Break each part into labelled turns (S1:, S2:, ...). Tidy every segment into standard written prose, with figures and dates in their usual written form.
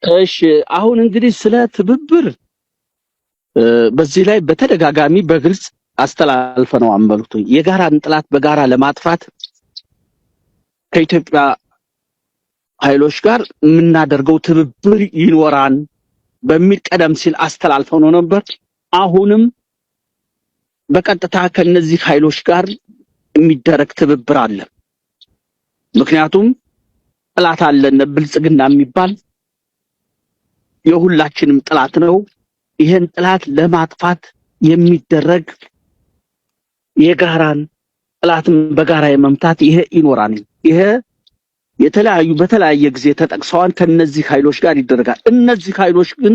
S1: እሺ አሁን እንግዲህ ስለ ትብብር በዚህ ላይ በተደጋጋሚ በግልጽ አስተላልፈነው አንበሉት የጋራን ጥላት በጋራ ለማጥፋት ከኢትዮጵያ ኃይሎች ጋር የምናደርገው ትብብር ይኖራን በሚል ቀደም ሲል አስተላልፈነው ነበር። አሁንም በቀጥታ ከነዚህ ኃይሎች ጋር የሚደረግ ትብብር አለ። ምክንያቱም ጥላት አለን ብልጽግና የሚባል የሁላችንም ጥላት ነው። ይሄን ጥላት ለማጥፋት የሚደረግ የጋራን ጥላትን በጋራ የመምታት ይሄ ይኖራል። ይሄ በተለያየ ጊዜ ተጠቅሰዋል። ከነዚህ ኃይሎች ጋር ይደረጋል። እነዚህ ኃይሎች ግን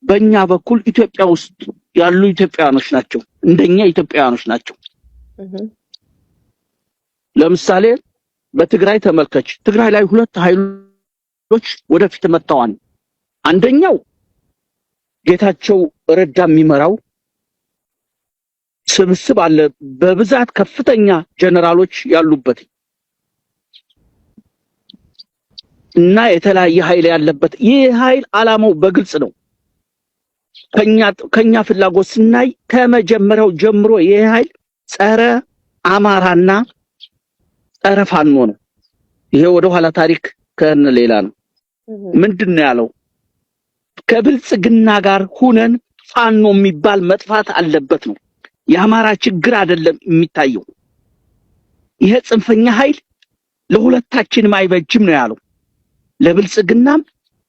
S1: በእኛ በኩል ኢትዮጵያ ውስጥ ያሉ ኢትዮጵያውያኖች ናቸው። እንደኛ ኢትዮጵያውያኖች ናቸው። ለምሳሌ በትግራይ ተመልከች። ትግራይ ላይ ሁለት ኃይሎች ወደፊት መጥተዋል። አንደኛው ጌታቸው ረዳ የሚመራው ስብስብ አለ፣ በብዛት ከፍተኛ ጀነራሎች ያሉበት እና የተለያየ ኃይል ያለበት። ይህ ኃይል አላማው በግልጽ ነው። ከኛ ፍላጎት ስናይ ከመጀመሪያው ጀምሮ ይህ ኃይል ጸረ አማራና ጸረ ፋኖ ነው። ይሄ ወደ ኋላ ታሪክ ከነ ሌላ ነው። ምንድነው ያለው? ከብልጽግና ጋር ሁነን ፋኖ የሚባል መጥፋት አለበት ነው። የአማራ ችግር አይደለም የሚታየው። ይሄ ጽንፈኛ ኃይል ለሁለታችንም አይበጅም ነው ያለው። ለብልጽግናም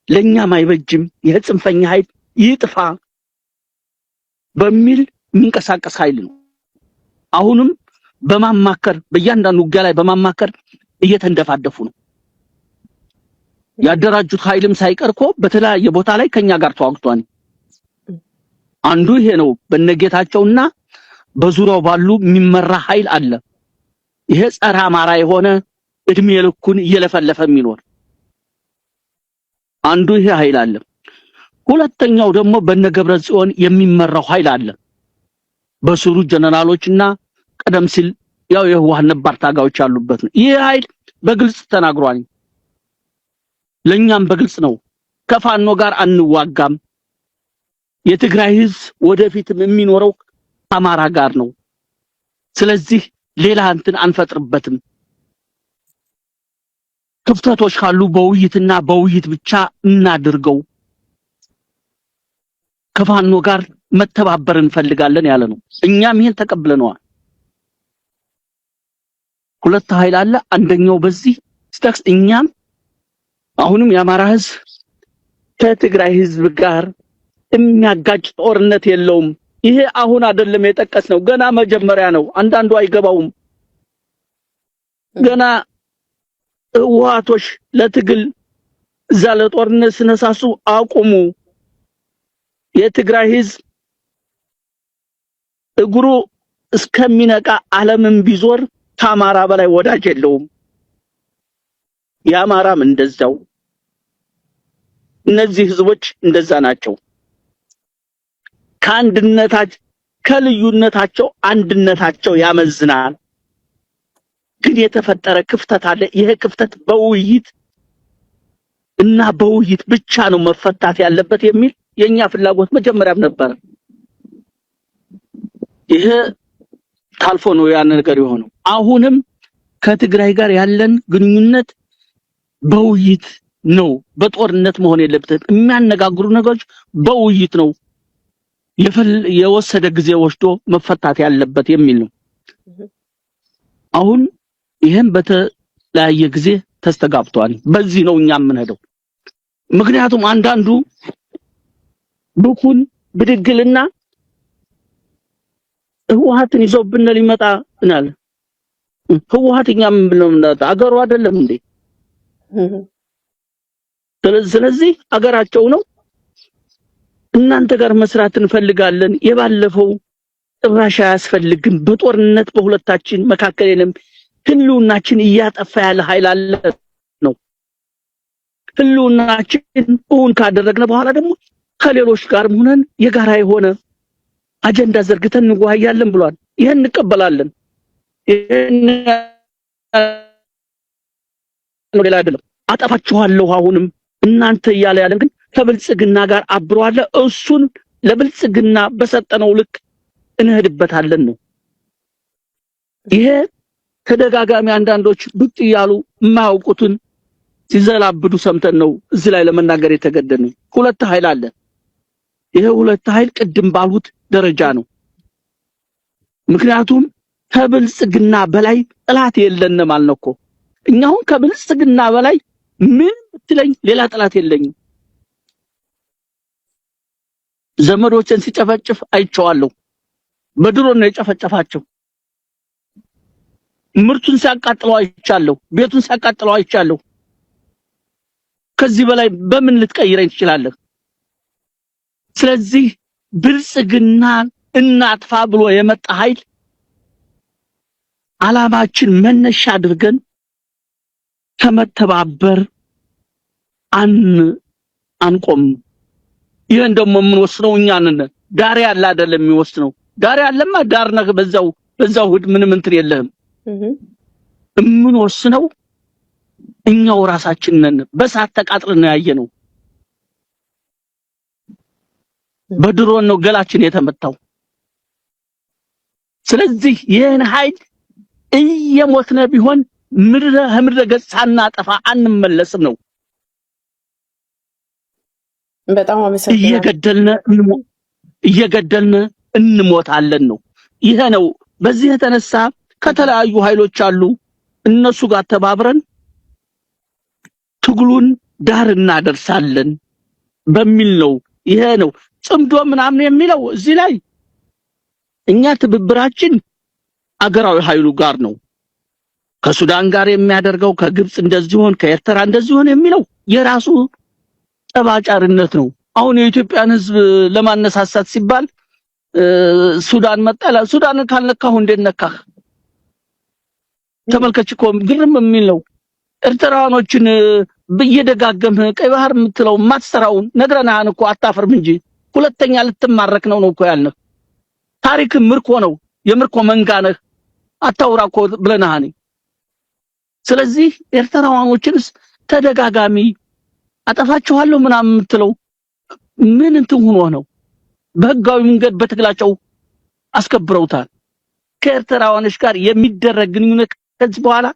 S1: ለኛም አይበጅም። ይሄ ጽንፈኛ ኃይል ይጥፋ በሚል የሚንቀሳቀስ ኃይል ነው። አሁንም በማማከር በእያንዳንዱ ውጊያ ላይ በማማከር እየተንደፋደፉ ነው። ያደራጁት ኃይልም ሳይቀርኮ በተለያየ ቦታ ላይ ከኛ ጋር ተዋግቷል። አንዱ ይሄ ነው። በነጌታቸውና በዙሪያው ባሉ የሚመራ ኃይል አለ። ይሄ ጸረ አማራ የሆነ እድሜ ልኩን እየለፈለፈ የሚኖር አንዱ ይሄ ኃይል አለ። ሁለተኛው ደግሞ በነገብረ ጽዮን የሚመራው ኃይል አለ። በስሩ ጀነራሎችና ቀደም ሲል ያው የህወሓት ነባር ታጋዮች ያሉበት ነው። ይሄ ኃይል በግልጽ ተናግሯል። ለኛም በግልጽ ነው። ከፋኖ ጋር አንዋጋም። የትግራይ ህዝብ ወደፊትም የሚኖረው አማራ ጋር ነው። ስለዚህ ሌላ እንትን አንፈጥርበትም። ክፍተቶች ካሉ በውይይትና በውይይት ብቻ እናድርገው። ከፋኖ ጋር መተባበር እንፈልጋለን ያለ ነው። እኛም ይሄን ተቀብለነዋል። ሁለት ኃይል አለ። አንደኛው በዚህ ስታክስ እኛም አሁንም የአማራ ህዝብ ከትግራይ ህዝብ ጋር የሚያጋጭ ጦርነት የለውም። ይሄ አሁን አይደለም የጠቀስነው፣ ገና መጀመሪያ ነው። አንዳንዱ አይገባውም። ገና ህወሓቶች ለትግል እዛ ለጦርነት ስነሳሱ አቁሙ። የትግራይ ህዝብ እግሩ እስከሚነቃ ዓለምን ቢዞር ከአማራ በላይ ወዳጅ የለውም። የአማራም እንደዛው። እነዚህ ህዝቦች እንደዛ ናቸው። ከልዩነታቸው አንድነታቸው ያመዝናል። ግን የተፈጠረ ክፍተት አለ። ይሄ ክፍተት በውይይት እና በውይይት ብቻ ነው መፈታት ያለበት የሚል የኛ ፍላጎት መጀመሪያም ነበር። ይሄ ታልፎ ነው ያን ነገር የሆነው። አሁንም ከትግራይ ጋር ያለን ግንኙነት በውይይት ነው። በጦርነት መሆን የለበትም። የሚያነጋግሩ ነገሮች በውይይት ነው የወሰደ ጊዜ ወስዶ መፈታት ያለበት የሚል ነው። አሁን ይሄን በተለያየ ጊዜ ተስተጋብቷል። በዚህ ነው እኛ የምንሄደው። ምክንያቱም አንዳንዱ ብኩን ብድግልና ህወሓትን ይዞብን ሊመጣ እናል። ህወሓትኛ ምን ብለው አገሩ አይደለም እንዴ? ስለዚህ አገራቸው ነው። እናንተ ጋር መስራት እንፈልጋለን። የባለፈው ጥራሻ ያስፈልግም። በጦርነት በሁለታችን መካከል የለም። ህልውናችን እያጠፋ ያለ ኃይል አለ ነው። ህልውናችን እውን ካደረግነ በኋላ ደግሞ ከሌሎች ጋር ሆነን የጋራ የሆነ አጀንዳ ዘርግተን እንወያያለን ብሏል። ይሄን እንቀበላለን። ይሄን ሌላ አይደለም። አጠፋችኋለሁ አሁንም እናንተ እያለ ያለን ግን ከብልጽግና ጋር አብሮ አለ። እሱን ለብልጽግና በሰጠነው ልክ እንሄድበታለን ነው። ይሄ ተደጋጋሚ አንዳንዶች ብቅ ያሉ የማያውቁትን ሲዘላብዱ ሰምተን ነው እዚህ ላይ ለመናገር የተገደድነው። ሁለት ኃይል አለ። ይሄ ሁለት ኃይል ቅድም ባልሁት ደረጃ ነው። ምክንያቱም ከብልጽግና በላይ ጥላት የለንም አልነኮ። እኛው ከብልጽግና በላይ ምን ብትለኝ ሌላ ጥላት የለኝም። ዘመዶችን ሲጨፈጭፍ አይቼዋለሁ። በድሮን ነው የጨፈጨፋቸው። ምርቱን ሲያቃጥለው አይቻለሁ። ቤቱን ሲያቃጥለው አይቻለሁ። ከዚህ በላይ በምን ልትቀይረኝ ትችላለህ? ስለዚህ ብልጽግና እናጥፋ ብሎ የመጣ ኃይል አላማችን መነሻ አድርገን ከመተባበር አንቆም። ይሄን ደግሞ የምንወስነው እኛ ነን። ዳር ያለ አይደለም የሚወስነው። ዳር ያለማ ዳር ነህ፣ በዛው ሁድ ምንም እንትን የለህም። የምንወስነው እኛው ራሳችን ነን። በሳት ተቃጥለን ነው ያየነው። በድሮን ነው ገላችን የተመታው። ስለዚህ ይሄን ኃይል እየሞትነ ቢሆን ምድረ ገጽ ሳናጠፋ አንመለስም ነው።
S2: በጣም አመሰግናለሁ። እየገደልን እንሞታለን ነው። ይሄ ነው። በዚህ የተነሳ ከተለያዩ ኃይሎች አሉ። እነሱ ጋር ተባብረን ትግሉን ዳር እናደርሳለን በሚል ነው። ይሄ ነው ጽምዶ ምናምን የሚለው እዚህ ላይ እኛ ትብብራችን አገራዊ ኃይሉ ጋር ነው። ከሱዳን ጋር የሚያደርገው ከግብጽ እንደዚህ ሆነ ከኤርትራ እንደዚህ ሆነ የሚለው የራሱ ጠባጫርነት ነው። አሁን የኢትዮጵያን ሕዝብ ለማነሳሳት ሲባል ሱዳን መጣላ ሱዳን ካልነካሁ እንደነካህ ተመልከች እኮ ግርም የሚል ነው። ኤርትራኖችን በየደጋገምህ ቀይ ባህር የምትለው ማትሰራውን ነግረናን እኮ አታፍርም እንጂ ሁለተኛ ልትማረክ ነው እኮ ያልነህ። ታሪክ ምርኮ ነው፣ የምርኮ መንጋ ነህ፣ አታውራ እኮ ብለናኒ። ስለዚህ ኤርትራዋኖችንስ ተደጋጋሚ አጠፋችኋለሁ ምናምን የምትለው ምን እንትን ሆኖ ነው? በህጋዊ መንገድ በትግላቸው አስከብረውታል። ከኤርትራዋኖች ጋር የሚደረግ ግንኙነት ከዚህ በኋላ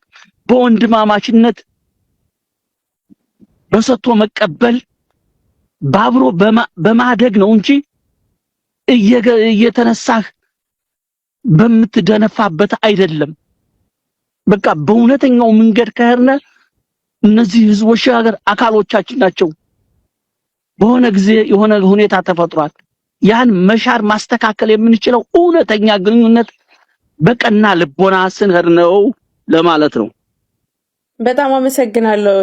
S2: በወንድማማችነት በሰጥቶ መቀበል ባብሮ በማደግ ነው እንጂ እየተነሳህ በምትደነፋበት አይደለም። በቃ በእውነተኛው መንገድ ከሄድን እነዚህ ህዝቦች ሀገር አካሎቻችን ናቸው። በሆነ ጊዜ የሆነ ሁኔታ ተፈጥሯል። ያን መሻር ማስተካከል የምንችለው እውነተኛ ግንኙነት በቀና ልቦና ስንሄድ ነው ለማለት ነው። በጣም አመሰግናለሁ።